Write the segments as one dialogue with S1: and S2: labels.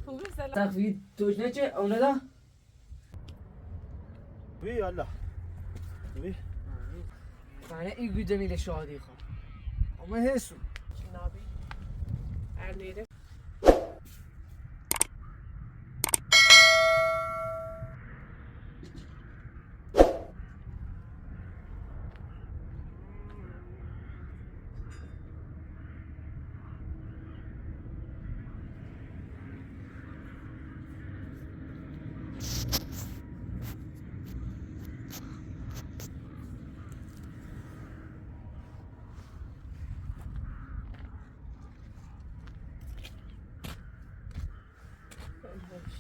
S1: خوبی سلام
S2: تخفید توش نچه اونه دا؟
S3: وی الله وی
S2: فانه ای گوده میله شادی خواه اما هستو
S1: نابی ارنیره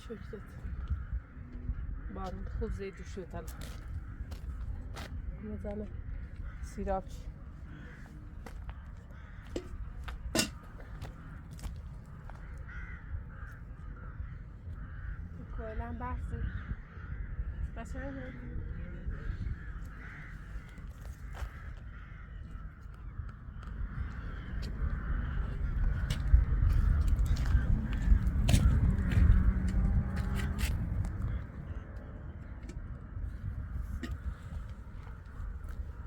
S1: شکلت بارون خوب زیدو شد الان میزنه سیراب چی کلا بحثی قشنگه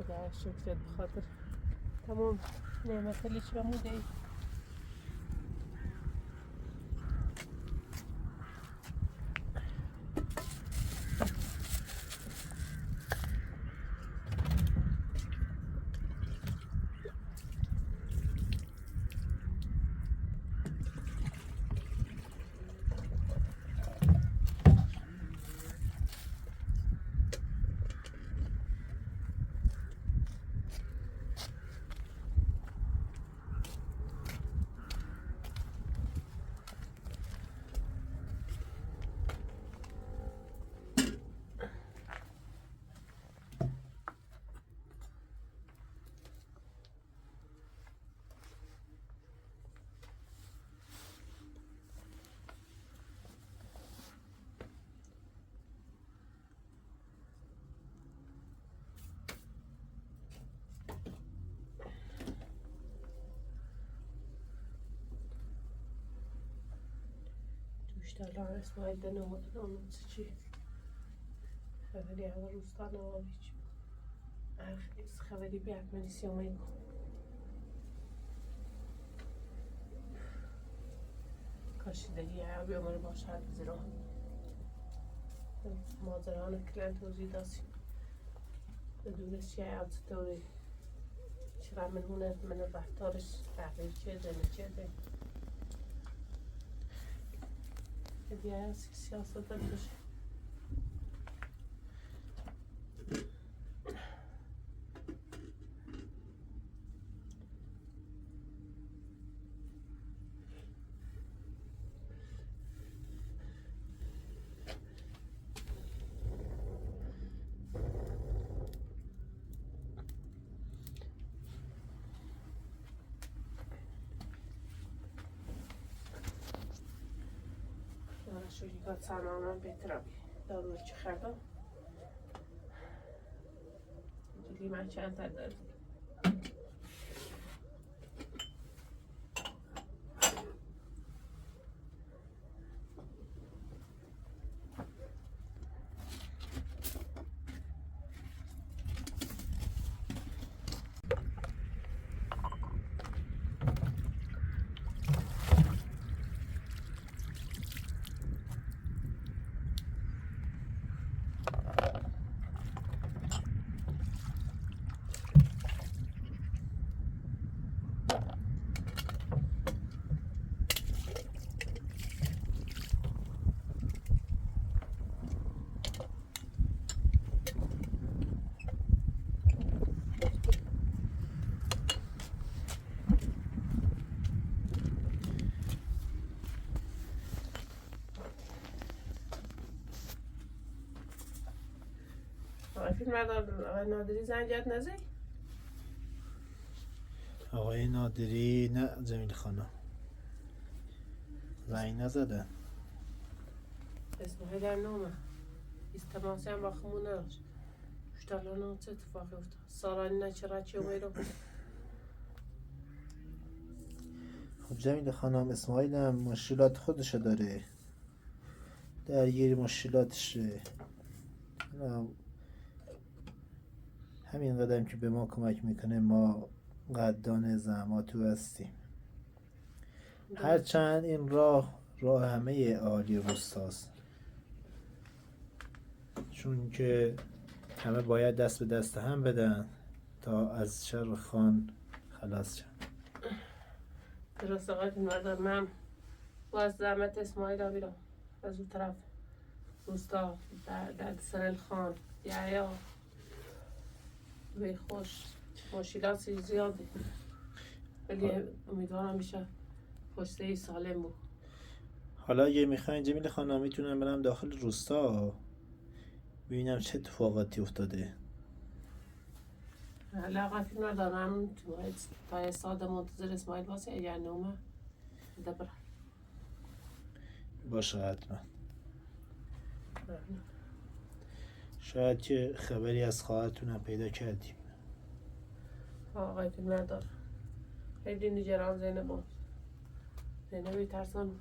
S1: خدا شکرت بخاطر تمام نعمت اللي بموده ای Müşteriler İsmail'den olmadan anlatıcı. خبری اول روستا نواریچ خبری بیاد ملیسی اومد کاشیدگی بیام رو باشه هر زیرا مادران کلان توضیح داشتیم بدونست چیه از دوری چرا من هونه من رفتارش تغییر کرده نکرده دیگه سیاست باشه شوری که سرمانم بهترم دارو چه خردم دیدی من چند تا دارم فیلم آقای نادری زنجت نزد؟
S3: آقای نادری نه جمیل خانم زنگ نزده
S1: اسمه در نامه تماسی هم با خمون نداشت مشتالانه چه اتفاقی افتاد سارانی نه چرا چه ویرو
S3: خب جمیل خانم، اسماعیل هم مشکلات خودشو داره، درگیر مشکلاتشه. همین قدم که به ما کمک میکنه ما قدردان زحماتو هستیم. هرچند این راه همه اهالی روستاست، چون که همه باید دست به دست هم بدن تا از شر خان خلاص شن.
S1: درست آقای فیلمبردار، من باز زحمت اسماعیل آبیرم از اون طرف روستا در سرل خان یا به خوش مشکلات زیاده، ولی امیدوارم میشه پشته سالم بود.
S3: حالا اگه میخواین جمیل خانم میتونم برم داخل روستا ببینم چه اتفاقاتی افتاده.
S1: حالا آقای فیلمبردار، من تا استاد منتظر اسماعیل واسه اگر نومه ده برم.
S3: باشه حتما. شاید که خبری از خواهرتونم پیدا کردیم.
S1: آقای فیلمبردار، خیلی نگران زینب بود. زینب ترسان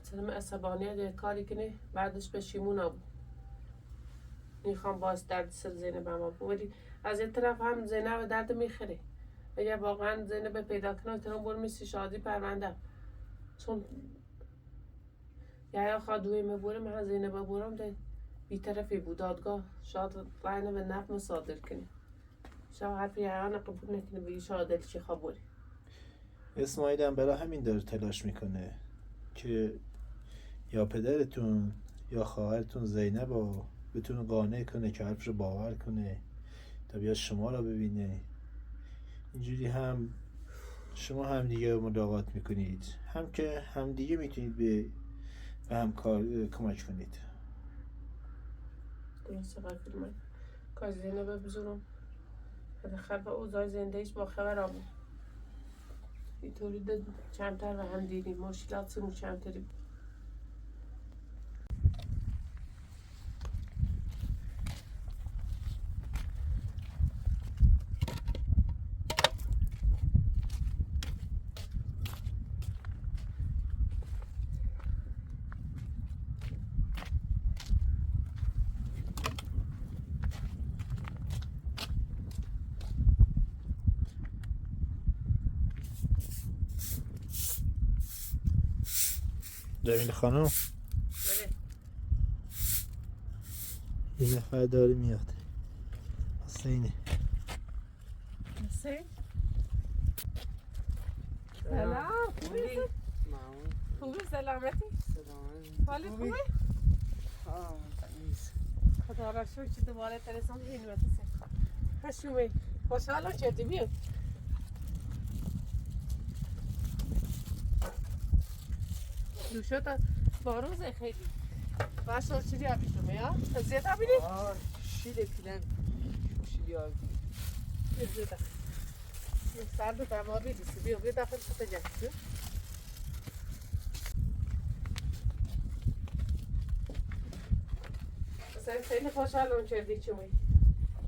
S1: سلم عصبانیت کاری کنه بعدش پشیمون بود. میخوام باز درد سر زینب هم بود، ولی از این طرف هم زینب درد میخوره. اگر واقعا زینب پیدا کنه ترم برم میسی شادی پرونده، چون یا خادوی میبورم من زینب برم ده بیطرفی بود دادگاه شاید راینا به نفم صادر کنه، شاید حرفی یعیان قبول نکنه بگی شاید چی خبری.
S3: اسماعیل هم برای همین داره تلاش میکنه که یا پدرتون یا خواهرتون زینب رو بتونه قانع کنه که حرفش رو باور کنه تا بیاد شما رو ببینه. اینجوری هم شما هم دیگه ملاقات میکنید، هم که هم دیگه میتونید به هم کمک کنید.
S1: درست آقای فیلمبردار، کاش زینب بزرم حداقل به اوضاع زندگیش با خبر بود. اینطوری کمتر و هم دیدیم مشکلات سیمون کمتری بود.
S3: جمیل خانم، این نفر داره میاد. حسینه.
S1: حسین؟ سلام، خوبی؟ خوبی سلامتی؟ حالت خوبه؟ خدا را شکر که دوباره تلسان بینیم خشومه خوشحالا چردی بیاد دوشو تا باروزه خیلی باشا چیزی آبی شما یا؟ زیاد آبی نی؟
S2: شیل پیلن شیلی آبی
S1: زیاد سرد دم آبی دیسی بیا داخل کتا جهد مثلا خیلی خوشحالم چردی چومی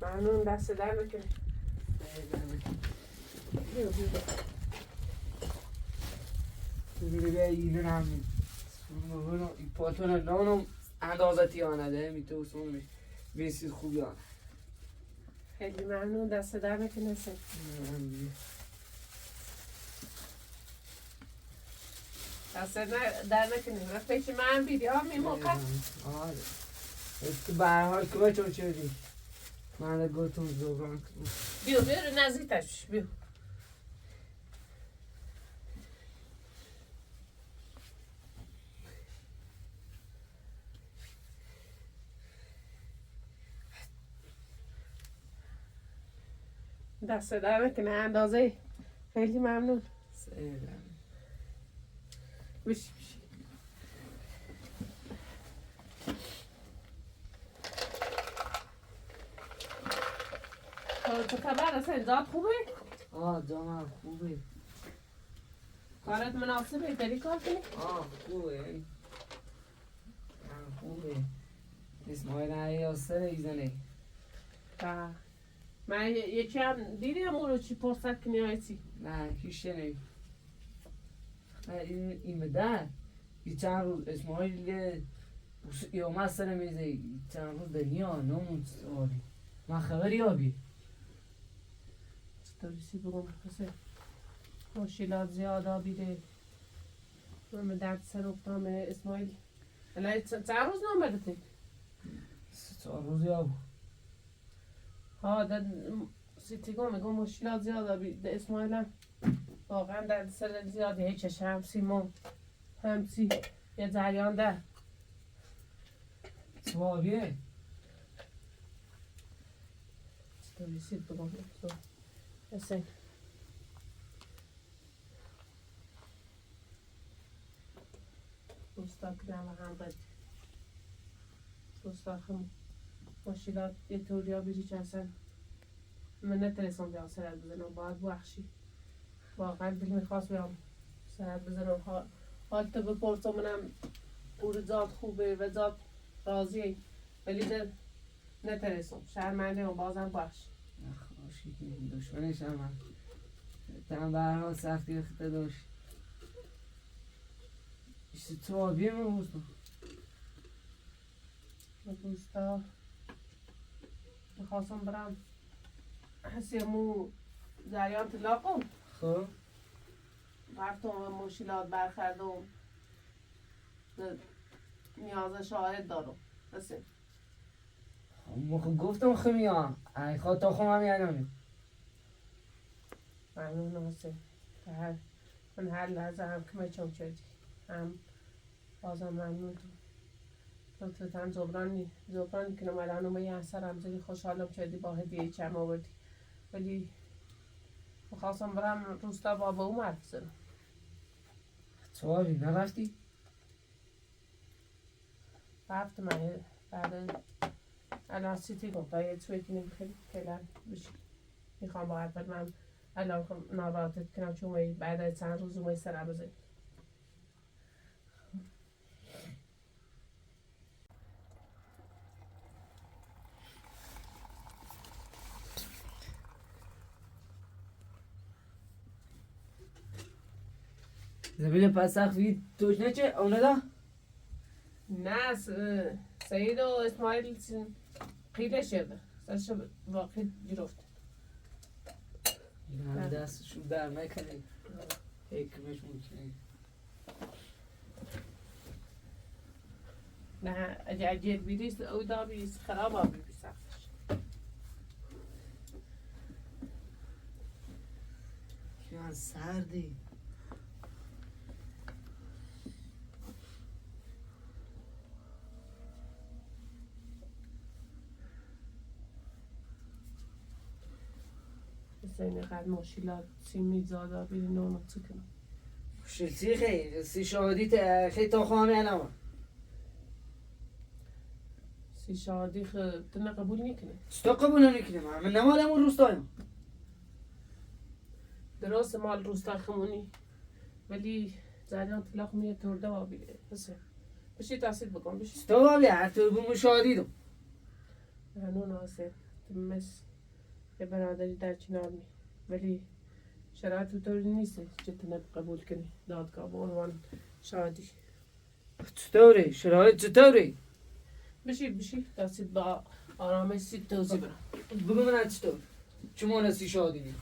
S1: ممنون دست در بکنه
S2: بیا اینو هم پاتون لانم اندازتی آنده میتو سونش بیسید خوبی آنده
S1: خیلی ممنون دست در بکنه سن دست در نکنه و پیش من بیدی ها میموقع
S2: آره تو برحال که چون چردی من گوتون زوگان
S1: بیا رو نزدیکش بیا دست در نکنه اندازه خیلی ممنون بشی تو خبر اصلا جات خوبه؟
S2: جامعه خوبه
S1: کارت مناسبه داری کار کنی؟
S2: خوبه خوبه اسماعیل یاسر ایزنه
S1: من یکی هم دیدیم اون رو چی پرسد کنی آیتی؟
S2: نه هیچ نمی این مدر این چند روز اسماعیل یا مثلا میزه چند روز دنیا نمون آبی من خبری آبی
S1: چطوری بگم پسه مشکلات زیاد آبیده من به درد سر افتام اسماعیل الان چند روز نامده تی؟
S2: 4 روز یا بود
S1: ها سیتیگو میگم مشکلات زیاد آبیده اسماعیل هم واقعا درد سر زیاده هیچش همسی یه جریان ده
S2: سوابیه
S1: چطوری بگم حسین روستا کنم و هم قد روستا خم مشکلات یه طوریا بیری که اصلا من نترسم بیام سرت بزنم باید بخشی واقعا دل میخواست بیام سرت بزنم حال تو بپرسم منم او ذات خوبه و ذات راضیه ولی دل نترسم شرمنده و بازم بخش
S2: خوشی که دشمنش هم تن برها سختی اخته داشت ایشتی تو آبیه من روستا
S1: روستا میخواستم برم حسی مو جریان طلاقم
S2: خب
S1: رفتم و مشکلات برخردم نیاز شاهد دارم حسی
S2: خب گفتم خمیام ای خواه تا خمم یعنی
S1: ممنونم حسی من هر لحظه هم کمه چون کردی هم بازم ممنونتم لطفاً جبران کنم الان یه اثر هم زدی خوشحالم کردی با هدیه چم آوردی ولی میخواستم برم روستا با او حرف بزنم
S2: تو آبی نرفتی؟
S1: رفتم بعد الان سیتی گفت یه تویتی نمیخواد فعلا بشی میخوام با حرفت من الان ناراحتت کنم چون بعد از چند روز اومای سر بزنی
S2: زمین پسخ وی توش نچه اونه دا؟
S1: نه سعید و اسماعیل خیلی شده سرش واقعی گرفت
S2: این همه دستشون در نکنه حکمش مکنه
S1: نه اگه بیریست او دا بیریست خراب آبی بی سختش
S2: که من سردی
S1: حسین قد مشکلات سیمی زاد آبی نونو چه کنم
S2: شلسی خیلی سی شهادی خیلی تا خواهم یعنی
S1: سی شادی تنه قبول نکنه
S2: چطور قبول نکنه من نمالم اون روستایم
S1: درست مال روستا خمونی ولی جریان طلاق میه تورده آبی حسین بشی تحصیل بکن بشی
S2: چطور آبی هر طور بوم شهادی دو
S1: ممنون حسین تمس یه برادری در کنار می ولی شرایط طوری نیست که تنه قبول کنی دادگاه به عنوان شادی
S2: چطوره؟ شرایط چطوره؟
S1: بشی تحصیل با آرامش سید توضیح برم
S2: بگو من چطور؟ چما نسی شهادی نیم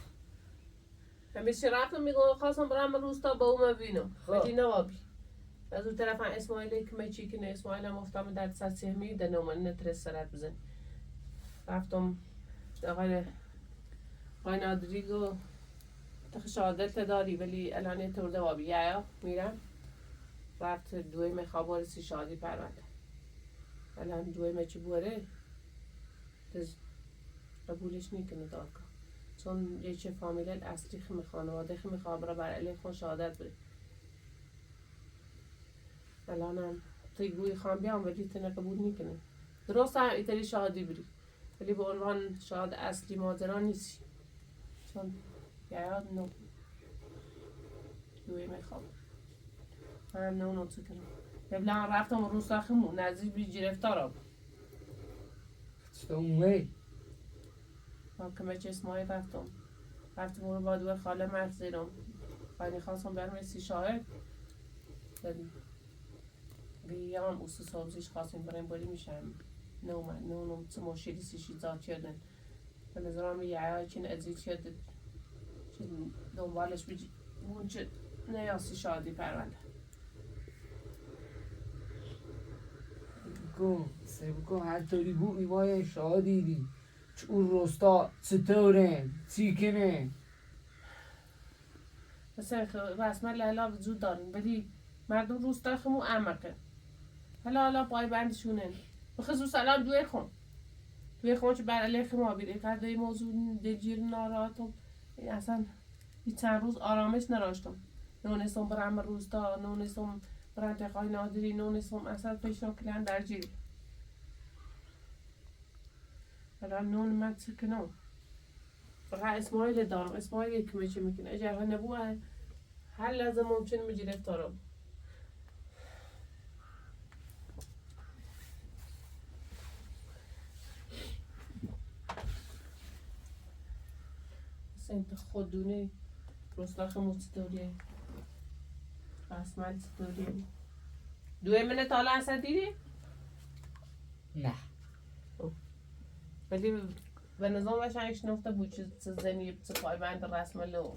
S1: همیشه رفتم میگم خواستم برم روستا با اون ببینم ولی نوابی از اون طرف هم اسماعیل که میچی کنه اسماعیل هم افتام در سر سهمی ده نومن نترس سرت بزن رفتم آقای نادری گو تخ شهادت داری ولی الان تورده وابی یا میرم رفت دوی مخابر سی شادی پرونده الان دوی مچی بوره تز قبولش میکنه دادگاه چون یه چه فامیلت اصلی خمی خانواده خمی خابره بر علیه خون شهادت بری الان هم تیگوی خان بیام ولی تنه قبول میکنه درست هم ایتری شهادی بری ولی به عنوان شهاد اصلی مادران نیستی چون یاد نو دوی میخوام من نو نو چه کنم قبلا رفتم روستا خمون نزدیک بی گرفتارم
S2: چطور اومه؟
S1: من که مچه اسماعیل رفتم برو با دوی خاله مرد زیرم و خواستم برم سی شاهد بیام اوسو سازیش خواستیم بریم بری میشن نونم تمو شیری سیشی زاد کردن به نظرم یه چین ازید کرده چین دنبالش بیجی اون چه نیاسی شادی پرونده
S2: سبکو هر طوری بو ایمای شادی دی چون رستا چطوره چیکنه
S1: مثلا رسما لیلا وجود دارن ولی مردم روستا خمو عمقه حالا پای بندشونن بخصوص الان دوی خون چه بر علیه خمو بیده کرده این موضوع دلگیر ناراحتم اصلا یه چند روز آرامش نراشتم نونستم برم روستا نونستم برم تقای نادری نونستم اصلا پیشم کلن در جیری حالا نون من چکنم فقط اسماعیل دارم اسماعیل که میشه میکنه اگر ها نبوه هر لحظه ممکن میگیره افتارم انت خودونه رستاخ مستوریه قسمت ستوریه دوی منه تالا اصلا دیدی؟
S2: نه
S1: ولی به نظام بشنگش نفته بود چه زنی چه پایبند رسم لو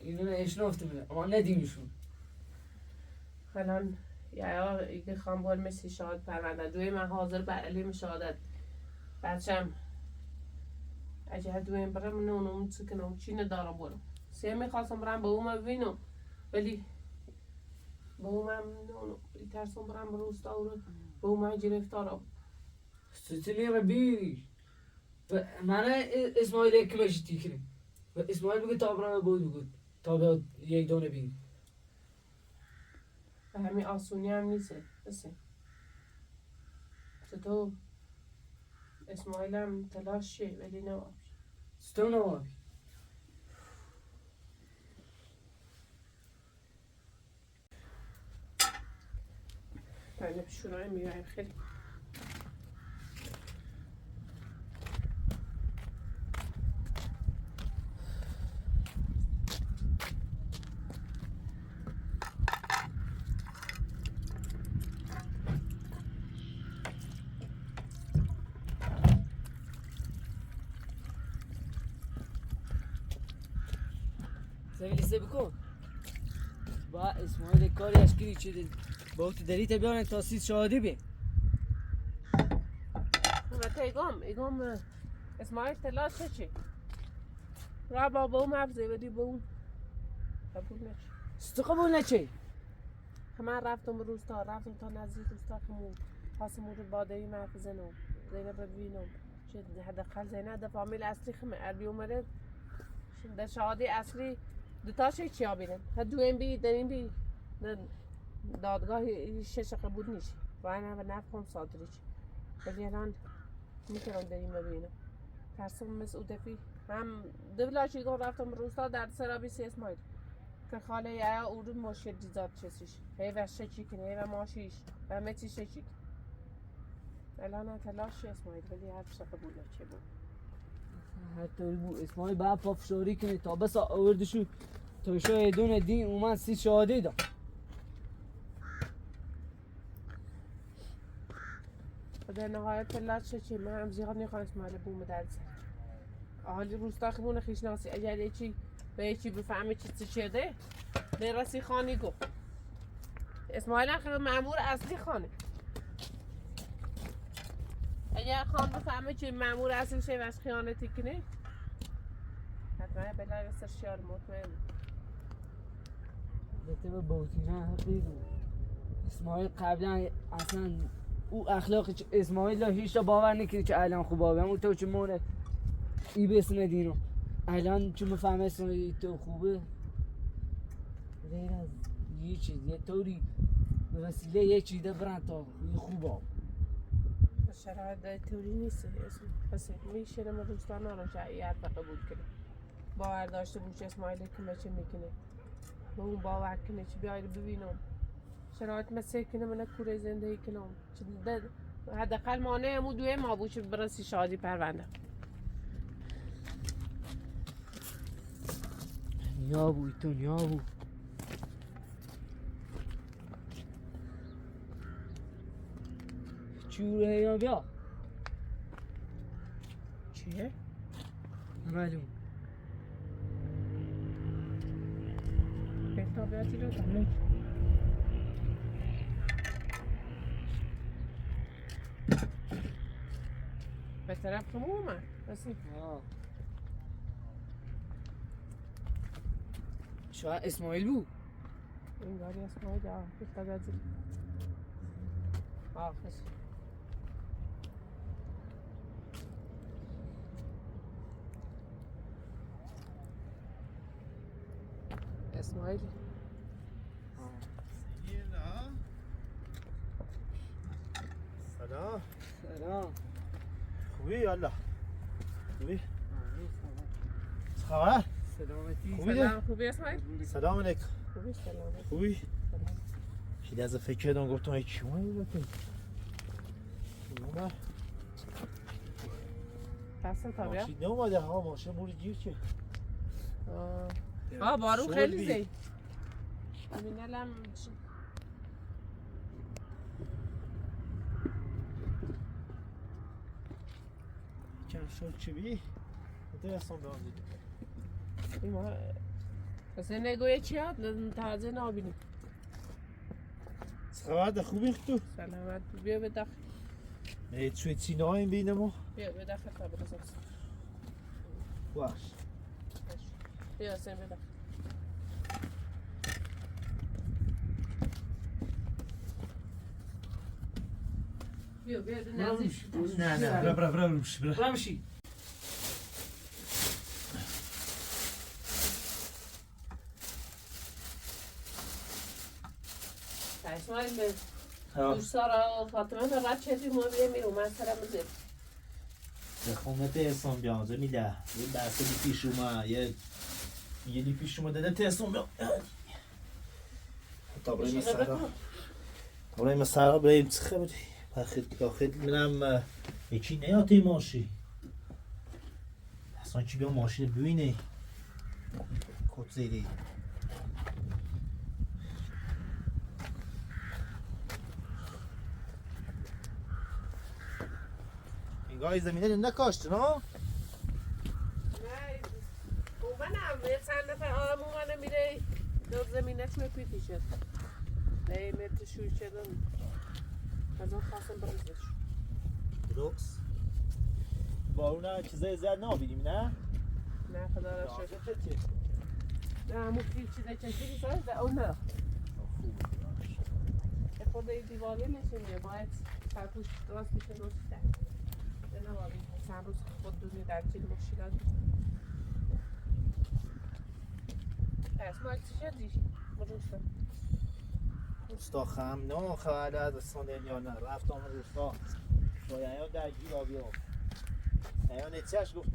S2: اینو اشنافته بوده اما ندیمشون
S1: الان یا ایگه خانبال مثل شهاد پرونده دوی من حاضر بر علیم شهادت بچم اجه دویم برم نونم چکنم چی ندارم برم سه میخواستم برم به اوم ببینم ولی به اومم نونم ترسم برم به روستا و به اومم گرفتارم
S2: ستونی رو بیریش من اسماعیل که باشی تیکنه و اسماعیل بگه تا برم بود بگود تا به یک دونه بین
S1: به همین آسونی هم نیسته بسه چطور اسماعیل هم تلاش شه ولی نواب
S2: ستون آبی
S1: بله بشونای میگویم خیلی
S2: سویلیسه بکن با اسماعیل کاری اشکری چه با تو دریت بیانه تا سیز شهادی بی
S1: البته ایگام اسماعیل تلاش چی را با اون حفظه بدی با اون قبول نشد
S2: ستو قبول نچه
S1: من رفتم روستا رفتم تا نزدیک روستا خمون خواستم اون رو بادهی محفظه نو زینب ببینم چه حداقل زینب ده فامیل اصلی خمه عربی اومده ده شهادی اصلی دوتاش چی ها بینن ها دویم بی دنیم بی دادگاه شش قبول نیست وای نه و نفهم صادری چی ولی الان میتونم دریم ببینم ترسم مثل او دفی هم دولاشی گفت رفتم روستا در سرابی سی اسماعیل که خاله یا او رو مشکل دیزاد چسیش هی و شچی کنه هی و ماشیش و همه چی شچی الان تلاش اسماعیل ولی حرف شا قبول چه بود
S2: هر طوری بو اسماعیل باید پافشاری کنه تا بس آوردشو تا شو دون دین اومد سیز شهادی دا
S1: و در نهایت تلاش چی من هم زیاد نخواه اسماعیل بوم در سر حالی روستا خمون خیش ناسی اگر یکی به یکی بفهمه چی شده برسی خانی گو اسماعیل هم مأمور اصلی خانه اگر خان بفهمه چی مأمور اصلی شه وش خیانتی کنه حتما بلای بسر شیار مطمئن
S2: البته به بوتینا حقی بود اسماعیل قبلا اصلا او اخلاق اسماعیل هیچ باور نکرد که الان خوب آبه همون تو چه مونه ای بسنه دینو الان چون مفهمه اسماعیل تو خوبه غیر از یه چیز یه طوری به وسیله یه چیزه برن تا خوب آب
S1: شرایط توری نیست اسم میشه ما دوستان ها رو شعیت قبول کنه باور داشته بود اسماعیل که چه میکنه به اون باور کنه چی بیاید ببینم شرایط مثل کنه من کوره زندگی کنم حداقل مانع امو دوی ما بود چه برسی شادی پرونده
S2: نیا بود تو نیا بود شعور هیا بیا
S1: چیه؟
S2: معلوم
S1: به طبیعتی رو داره. به طرف همون اومد رسید.
S2: شاید اسماعیل بود
S1: این گاری اسماعیل ها بیشتر گذیر آخش اسماعیل
S3: سلام
S2: سلام
S3: خوبی یالا خوبی چه خبر
S2: سلامتی
S3: خوبی
S1: سلام خوبی اسماعیل؟
S3: سلام علیکم
S1: خوبی سلام
S3: خوبی
S1: سلام
S3: خیلی از فکر کردم گفتم ای کی اومد
S1: دست طبیعت؟
S3: ماشین نومده ها ماشین موری گیر که
S1: بارون
S3: شل
S1: خیلی
S3: بی.
S1: زید ببینالم
S3: کم شد چی بی؟ ده اصلا به آن دیدیم
S1: این ما اصلا نگویه چی هست تازه نابینیم
S3: چه خبر ده خوبی تو؟
S1: سلامت بیا به داخل
S3: نه توی چینا این بینه ما
S1: بیا به داخل تا برسیم
S3: باش
S1: بیا سن به داخل بیا بیا نزدیک
S3: نه نه برا روش برا
S2: رمشی
S1: اسماعیل به دوستارا فاطمه به رد چیزی ما بیاییم اومد سرم زد
S3: به خونه احسان بیانزه میده یه بحثه دی پیش اومد یه دی پیش اومد دادن تحسان بیان تا برای مسرها بریم چه خبری بخید منم یکی نیاتی ماشی اصلا چی بیا ماشین ببینه کت زیری انگاه زمینه رو نکاشت نه؟
S1: نه اومنم یه چند نفر آدم اومنه میره دو زمینش میپیتی شد نه مرد شوی شدن از اون خواستم بریزش
S3: درست بارون چیزای زیاد نابینیم نه؟
S1: نه خدا را شد نه همون چیزای چشمی ساز ده اون نه خود این دیواری نشونیه باید سرپوش راست میشه روشته نه نوابی چند روز خود دونی در چیل مشکلات اسماعیل چی شدی؟ مروسته
S3: روستا خم نه خبر از رساندن یا نه رفتم روستا شایعان در گیر آبی ها ایان چیش گفت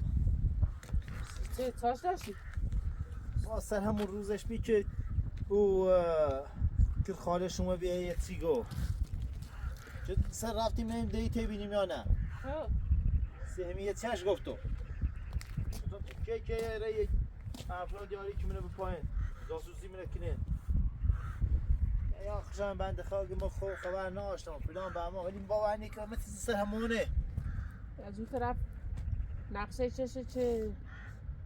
S1: چه تاش داشتی؟
S3: ما سر همون روزش بی که او که خاله شما بیه یه چی گفت چه سر رفتیم نیم دیتی بینیم یا نه
S1: ها
S3: سهمی یه چیش گفت تو که رای افراد یاری که منو به پایین جاسوسی منو کنین یا خوشم بنده خواهد ما خوب خبر ناشتم فلان به ما ولی باور نیکنم مثل سر همونه
S1: از اون طرف نقشه چه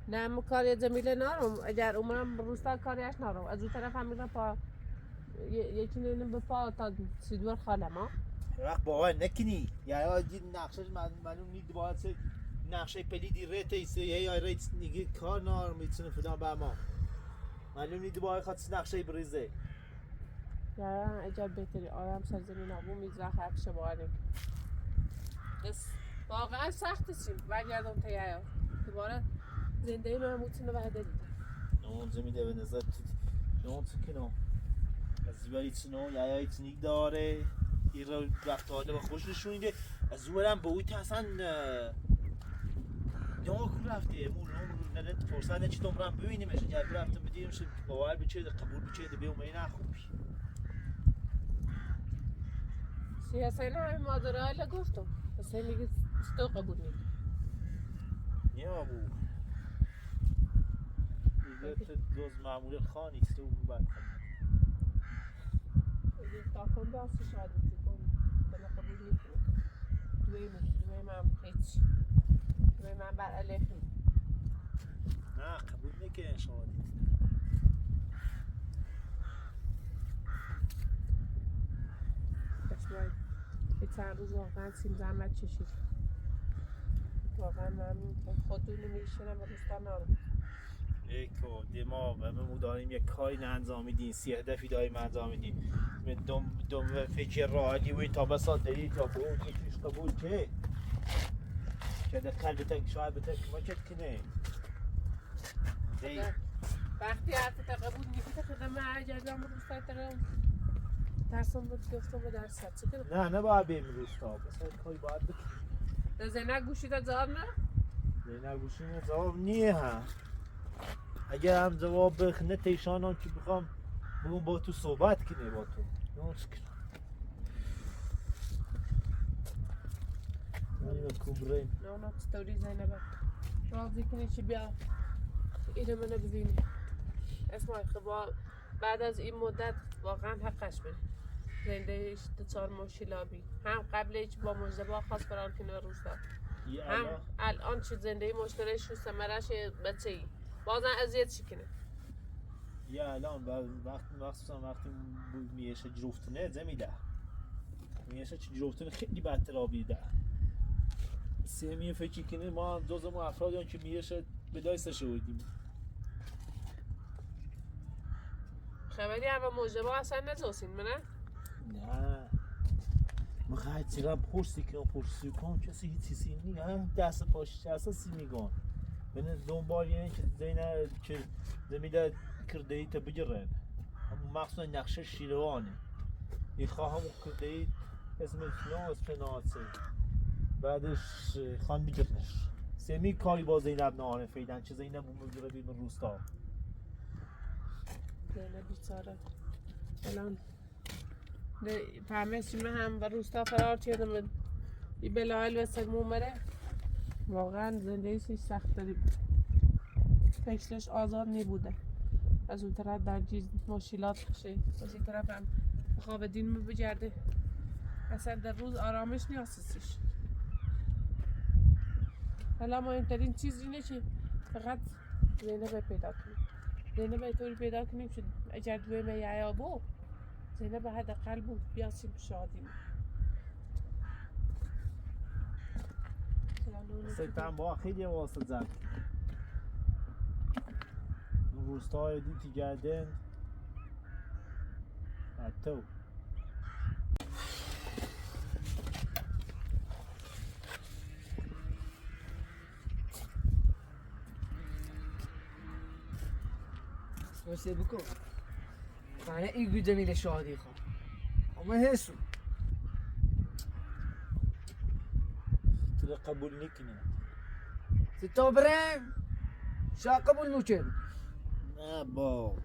S1: نه کاری زمیله نارم اگر اومم روستا کاریش نارم از اون طرف هم میرم پا یکی نیم به پا تا سیدور خاله ما
S3: وقت باور نکنی یا دید نقشش معلوم نید باید سه نقشه پلیدی ریت ایسه یا ریت نگه کار نار میتونه فلان به ما معلوم نید باید خواهد نقشه بریزه
S1: یا اجاب بهتری آرام سرزمین آبو میزرخ حقش باید بس واقعا سخت سیم برگردم تیایا دوباره زنده من میتونه وحده دیده
S3: اون زمیده به نظر اون کنم از زیبایی چنو یا ایت نیک داره این رو وقت حالا با خوش نشون میده از اونم به اویت اصلا یا کو رفته مون نداره فرصت نچی تو برام ببینیمش اگر رفتم بدیم شد باور بچه قبول بچه بیام من خوبی
S1: سیاسه نه همین مادره هایلا گفتم بس میگه تو قبول نید
S3: یا بو دیگه تو دوز معمول خانی تو بعد
S1: تا کنده هستی شاید کنی بلا قبول نید دویمم هیچ دویمم بر علیهم
S3: نه قبول نکنه شادی
S1: اسماعیل یه چند روز واقعا سیم زحمت چشید واقعا ممنون که خودتون میشینم و دوستان نارم
S3: ایکو دیما و ما داریم یک کاری انجام میدیم سی هدفی داریم انجام میدیم دوم فکر راحتی و این تا بسات دارید تا به اون کشیش قبول که در قلبتك شاید بتك ما كنت كنين
S1: وقتی حرف قبول میگی خدمه اجازه روستا ترم ترسم بود گفتم به درس چه
S3: نه نباید بریم روستا بس کاری باید بکنیم
S1: زینک گوشی تا جواب نه؟
S3: زینک گوشی نه جواب نیه ها اگر هم جواب بخنه تیشانم که بخوام بگم با تو صحبت کنه با تو
S1: نه چطوری زینبه راضی کنی چی بیا اینو منو ببینی اسماعیل خب بعد از این مدت واقعا حقش بری زنده چهار مشیلابی هم قبلش با مجدبا خواست بران کنه روستا هم الان چی زنده مشترش و سمرش بچه ای بازن اذیت چی کنه
S3: یا الان مخصوصا وقتی میشه جروفتنه زمیده میشه چی جروفتنه خیلی بدتر آبیده سیمی فکر کنه ما هم جز ما افرادی که میشه به دایسته شویدیم
S1: خبری هم با مجدبا اصلا نزاسین منه؟
S3: نه میخوای چرا پرسی کن کسی هیچ چیزی نیه دست پاش اساسی میگن من دنبال یعنی که زینه که زمیده کرده ای تا بگیرن هم مخصوصا نقشه شیروانه میخواهم کرده ای اسمش ناسه بعدش خان بگیرنش سمی کاری با زینب نهانه فیدن چه زینب بگیره بیم روستا
S1: زینب بیچاره الان فهمه چی من هم به روستا فرار چیدم این بلایل و سلمون مره واقعا زندگی سخت داری فکرش آزاد نبوده از اون طرف در جیز مشکلات بشه از این طرف هم خواب دین بجرده اصلا در روز آرامش نیاستش حالا مهمترین چیز اینه که فقط زینب پیدا کنیم زینب طوری پیدا کنیم که اگر دوی میعیا بو زینب حداقل بود بیاسیم شادیم
S3: سیتم با خیلی واسه زد روستای دیتی گردن حتی
S2: واسه بکن فانه ای گوده میله شادی خواه اما هستو
S3: ترى قبول نکنه
S2: ستا برم شا قبول نوچه
S3: نه با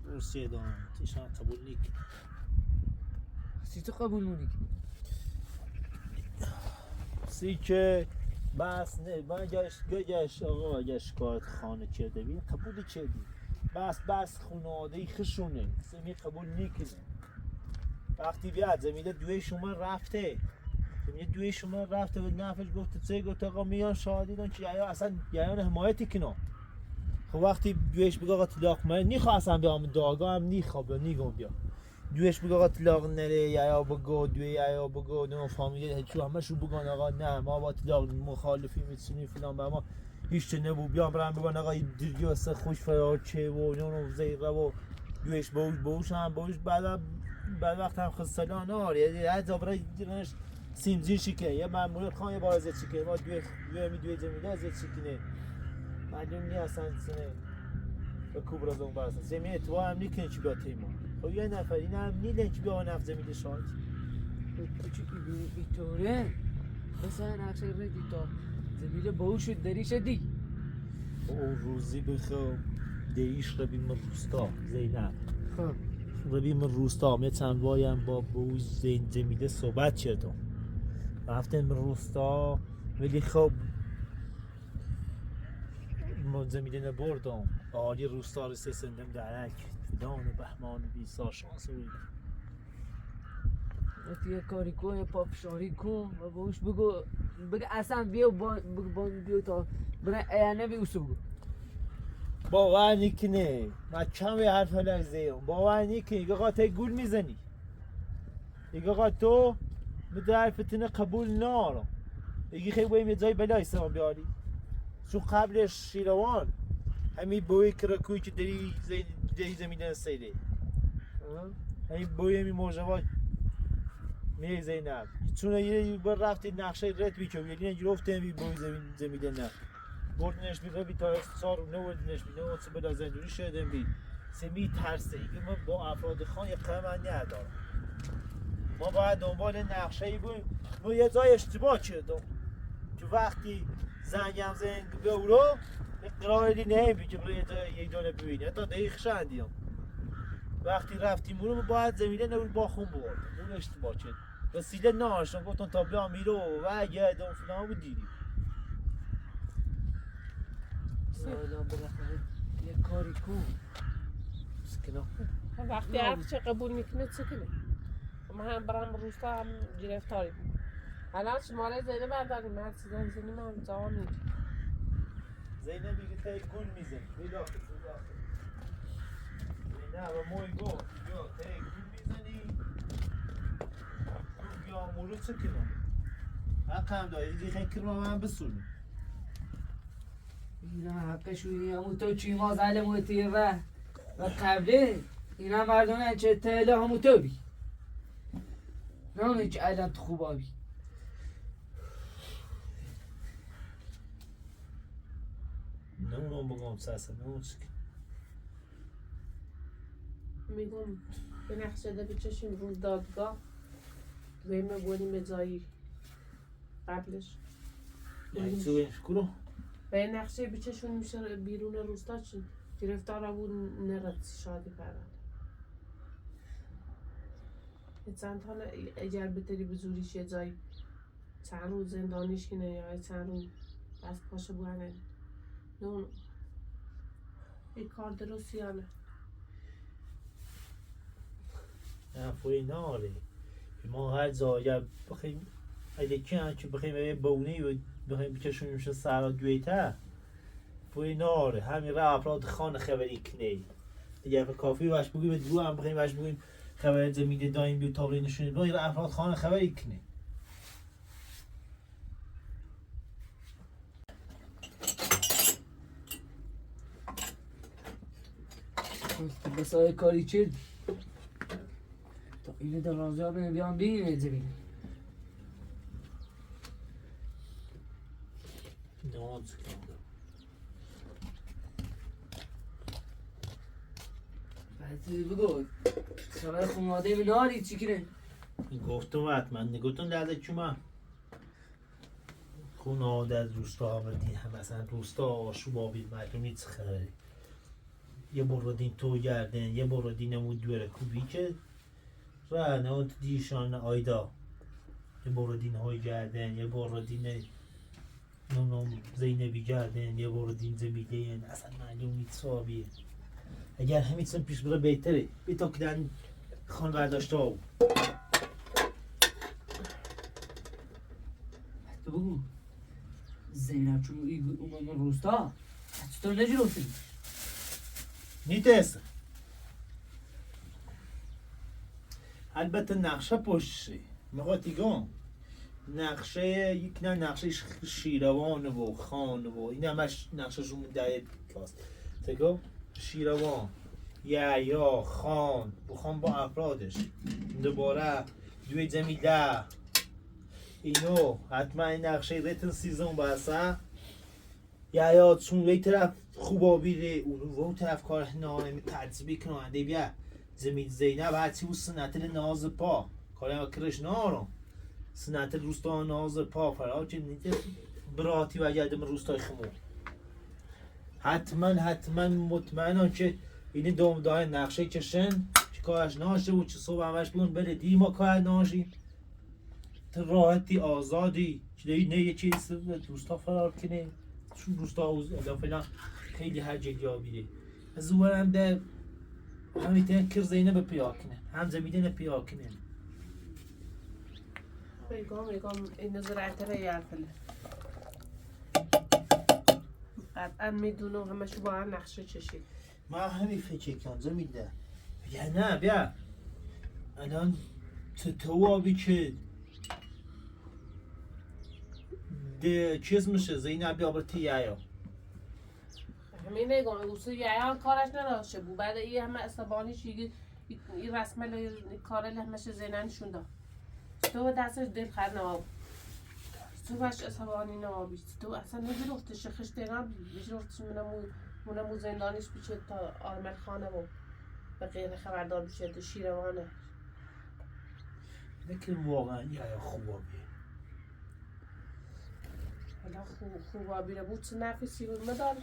S3: روسیه دان تیشان قبول نکنه
S2: ستا قبول نونی
S3: سی که بس نه من گشت آقا گشت کارت خانه کرده بین قبول کردی بس خانواده خشونه سمی قبول نکنه وقتی بیاد زمینه دوی شما رفته دوی شما رفته به نفش گفت آقا میان شادی دان که یا اصلا یایان حمایتی کنه خب وقتی دویش بگه آقا طلاق من نیخواستم بیام داغا هم نیخواب نیگم بیا دویش بگه آقا طلاق نره یا بگو دوی یا بگو نه فامیلی هیچو همشون بگن آقا نه ما با طلاق مخالفی میتونیم فلان به ما هیچ نبود بیام برام بگن آقا دیگه سه خوش فرار چه و نه زیره و دویش بوش هم بوش بعد وقت هم خستلا نار یعنی حتی برای دیرنش سیمزی شکه یه مامور خان یه بار ازت شکه ما دوی زمینه ازت شکنه معلوم نی اصلا سنه به کوبرا زون برسن زمینه تو هم نیکنه چی بیا تیما خب یه نفر این هم نیدن که بیا نفت زمینه شاید
S2: کوچیکی بیتوره مثلا نقشه ردی تا زمینه باوش داری شدی
S3: او روزی بخوام دیش ربی من روستا زینب
S2: خب
S3: ربی من روستا می چند وایم با بوش زمینه صحبت کردم رفتن من روستا ولی خب زمینه نبردم آلی روستا رو سندم درک فلان و بهمان و بیسا شانس روی
S2: یه کاری کن یه پافشاری کن و باش بگو اصلا بیا بگو تا برای ایانه بی اوسو بگو
S3: باور نکنه من کم به حرف لرزه باور نکنه ایگه آقا تا گول میزنی ایگه آقا تو به حرفتونه قبول نارم ایگه خیلی باید یه جای بلای سلام بیاری چون قبلش شیروان همین بوی کرکوی که داری زمینه سیده همین بوی همین موجبات می زینب چون یه بار رفتی نقشه رد بیچو یعنی گرفته همین بوی زمینه نه بردنش بیره بی تا سارو نوردنش بی نو چه بلا زندوری شدن بی سمی ترسه ایگه من با افراد خان یه قمن ندارم ما باید دنبال نقشه ای بویم ما یه جای اشتباه کردم که وقتی زنگم زنگ به اورو قراری نمی که برای یک دانه ببینی حتی دقیق شندیم وقتی رفتیم اونو باید زمینه نور با خون بود اون اشتباه کرد وسیله ناشتم گفتم تا بیا میرو و اگه دون فلان بود دیدیم
S2: سالا بالاخره یه کاری کن سکنا
S1: وقتی حرف چه قبول میکنه چه کنه ما هم برام روستا هم گرفتاری بود الان شماره زینه برداریم هر چیزان زینه من جواب میده
S3: زینب میگه تای گل میزنی بیدا نه و موی گو یا تای گل میزنی یا مورو چه کنم حقم داری دیگه خیلی کرما من بسونی
S2: اینا حقش وینی همون تو چی ما ظلموتیه و قبله اینا مردم چه تله همون تو بی نه هیچ علم تو خوب آبی
S3: نه اونم بگم ساسه نه اون چکن
S1: میگم به نقشه ده بچشیم روز دادگاه دویمه بودیم به جایی قبلش
S3: یعنی تو بینش کرو
S1: به نقشه بچشون میشه بیرون روستا چون گرفتار بود نرد شادی پرد چند تا اگر بتری بزوریش یه جایی چند روز زندانیش کنه یا چند روز دست پاشه بگنه نه این کار درستیانه
S3: نه فوی ناره ما هر جایی بخیم اگه که هم که بخیم یه بونی و بخیم بکشونیم شد سرا دویته فوی ناره همین را افراد خان خبری کنه اگه کافی باش بگیم دو هم بخیم باش بگیم خبر زمینه دایم بیو تابلی نشونید با این را افراد خان خبری کنه
S2: بس های کاری چید تا اینه در رازه بینه بیان بینه زمینه
S3: نه چکن
S2: بعد بگو خبر خونواده می ناری چی کنه
S3: گفتم حتما نگفتم درده کما خونواده از روستا آمدین هم مثلا روستا آشوب آبید مردم نیست خبری یه برودین تو گردن یه برودین نمود دوره کوبی که را نمود دیشان آیدا یه برودین های گردن یه برودین نونم زینبی گردن یه برودین زمیده اصلا معلوم نیست آبیه اگر همیتون پیش بره بهتره بیتا کدن خان برداشته ها
S2: تو بگو زینب چون اومد روستا چطور نجرفتی
S3: نیتست البته نقشه پشته مقاطیگان نقشه یک نه نقشه شیروان و خان و این همش نقشهشون دهید کاست تگو شیروان یا خان بخوام با افرادش دوباره دوی زمیده اینو حتما این نقشه ریتن سیزن باسه یا چون وی طرف خوب آبیره اون طرف کار نانمی ترتیبی کننده بیا زمین زینب هرچی و سنتل ناز پا کارم کرش نارم سنتل روستا ناز پا فرا چه نیده براتی و یادم روستای خمو حتما مطمئنم که این دوم دای نقشه کشن که کارش ناشه و چه صبح همش بیون بره دیما کار ناشی راحتی آزادی که نه یه چیز روستا فرار کنه چون روستا فعلا خیلی هر جگه آبیده از اون هم ده همین تن کر زینب پیدا کنه هم زمیده پیدا کنه
S1: میگم این نظرت را یارفله قطعا میدونم همه شو با هم نقشه چشید
S3: من همین فکر کنم زمیده بیا نه بیا الان تو آبی که ده چیز میشه زینب بیا برتی یا
S1: همین نگم اوسو یا کارش نداشته بود بعد این همه عصبانیش این رسمه کار همش زیننشون داد تو دستش دل خر نواب تو باش عصبانی نوابی تو اصلا نگرفته شخش دیگم نگرفته منمو زندانیش بیچه تا آرمل خانه و به غیر خبردار بیچه تو شیروانه
S3: نکن واقعا یا خوب آبیه
S1: حالا خوب آبی رو بود چه نفسی بود مدار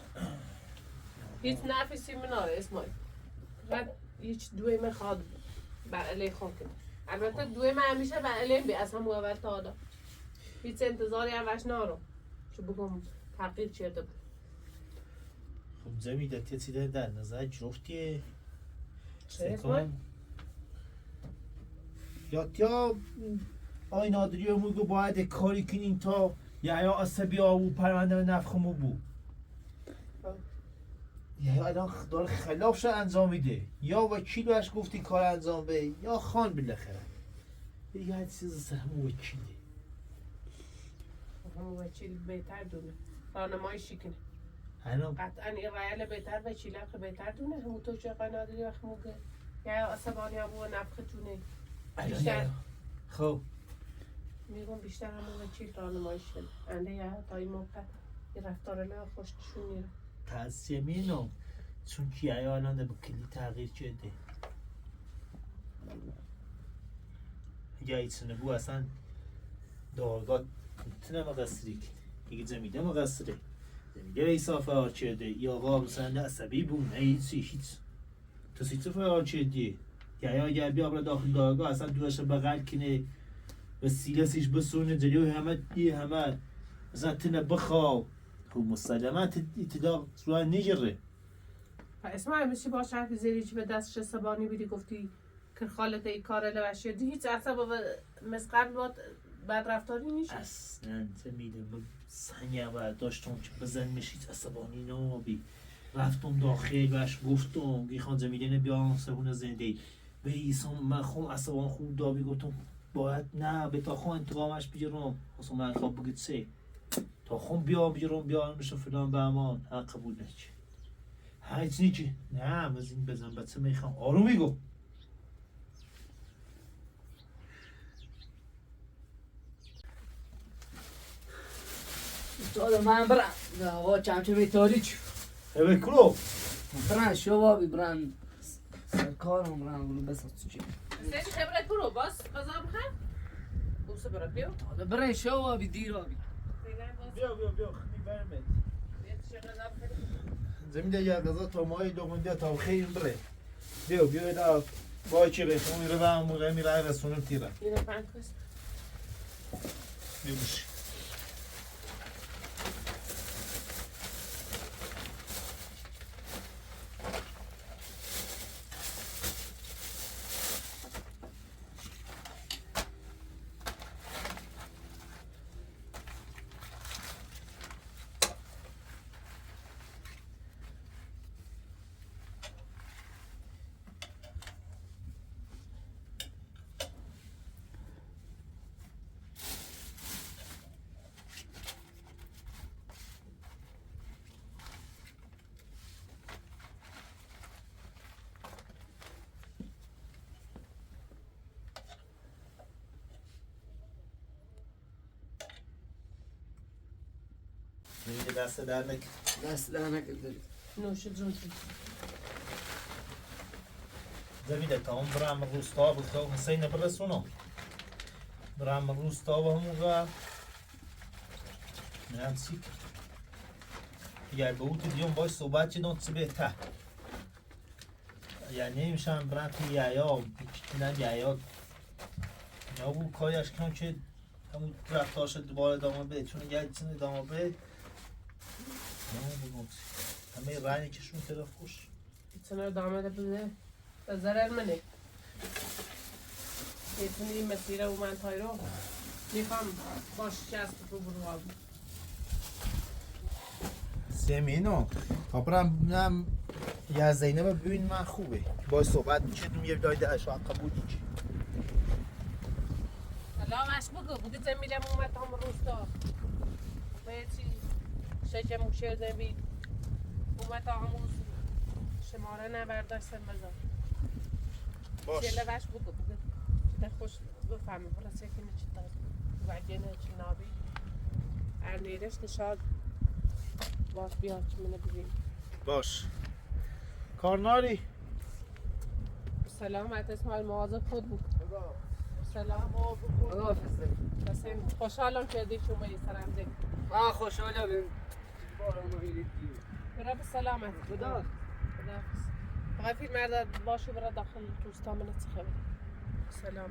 S1: هیچ نفسی مناره اسماعیل فقط هیچ دوی میخواد بر علی خود کنه البته دوی من همیشه بر علی بی از هم اول تا آدم هیچ انتظاری اوش نارو چو بگم تغییر چیرده بود
S3: خب زمیده تیده در نظر جفتیه
S1: چه اسماعیل؟
S3: یا آی نادری موگو باید کاری کنین تا یا عصبی آبو پرونده نفخمو بود یا الان داره خلافش انجام میده یا وکیل بهش گفتی کار انجام بده یا خان بالاخره یا هر چیز سر همون وکیله
S1: همون وکیل بهتر دونه راهنماییشی کنه
S3: الان
S1: قطعا این رایل بهتر وکیل که بهتر دونه همون تو چه قنادری وقت موگه یا عصبانی ابو نفختونه بیشتر
S3: خب
S1: میگم بیشتر همون وکیل راهنماییش کنه انده یا تا این موقع این رفتار لا خوششون میره
S3: تاسیمینو چون که یا الان به کلی تغییر کرده یا ایتونه بو اصلا دارگاه تنه مقصری که دیگه زمیده مقصره زمیده ایسا فرار کرده یا آقا مثلا عصبی بود نه هیچ تو سیچه فرار کرده یا اگر بیا برای داخل دارگاه اصلا دوش بغل کنه و سیلسیش بسونه جلوی همه مثلا تنه بخواه خب مسلمت اتداق سوال نگره
S1: اسمع میشی با شرف زیریچ به دستش سبانی بیدی گفتی که خالت ای کار لوشی دی هیچ عصب و مسقر بود بد رفتاری نیست
S3: اصلا زمیده سنگه و داشتم که بزن میشید عصبانی نابی رفتم داخل بهش گفتم گیخان زمیده بیان سهون زنده به ایسان من خون عصبان خوب دابی گفتم باید نه به تا خون انتقامش بگیرم اصلا من خواب بگید سه تا خون بیارم میشه فلان به امان حق قبول نکه هیچ نیکی نه از این بزن بچه میخوام آرومی گو
S2: استاد من برم هوا چمچه تاریک
S3: اوه کلو
S2: برن شبابی برن سرکارم برن اونو بسات چی
S1: سیش خبرت برو باز بازم هم بوسه برو بیو
S2: برن شبابی دیرابی
S3: بیا خیلی برمید زمین یا غذا تا مای دوم بیا تا خیلی بره بیا اینا وای چی رسون میره و موقع میره رسونم تیره
S1: اینو پنکس
S3: بیوش میگه دست در نکن
S2: دست در نکرد
S1: نوش جون
S3: زمینه تا اون برام روستا بود که حسین برسونم برام روستا و همونگا میرم چی اگر به اون تو دیون باش صحبت چی دون چی بهتر یعنی نمیشم برام توی یا بکتینن یا اون کاریش کنم که همون رفتارش دوباره ادامه بده چون اگر چیزی ادامه بده همه رنی کشون طرف خوش
S1: ایتونه دامده بده به ضرر منه ایتونه این مسیره و من تای رو میخوام با شکست رو برو
S3: سمینو خبرم نم یا زینب ببین من خوبه با صحبت میشدیم یه دایده اشاق قبول کی
S1: سلامش بگو زمیرم اومد هم روستا بیتی شکم مشیر نبید اومد هم روز شماره نبرداشتن مزار
S3: باش
S1: چله وش بگو چه خوش بفهمه برای سکنی چی داد وگنه چی نابی ارنیرش نشاد باز بیاد چی منه ببین
S3: باش کارناری
S1: سلامت اسماعیل مواظب خود بود سلام بسیم خوشحالم که دی شما یه سرم دیگه
S2: من خوشحالم این باران رو بیدید
S1: برای به سلامت
S2: خدا
S1: فقط فیلم مرداد باشه برای داخل دوستا من چه خبر سلام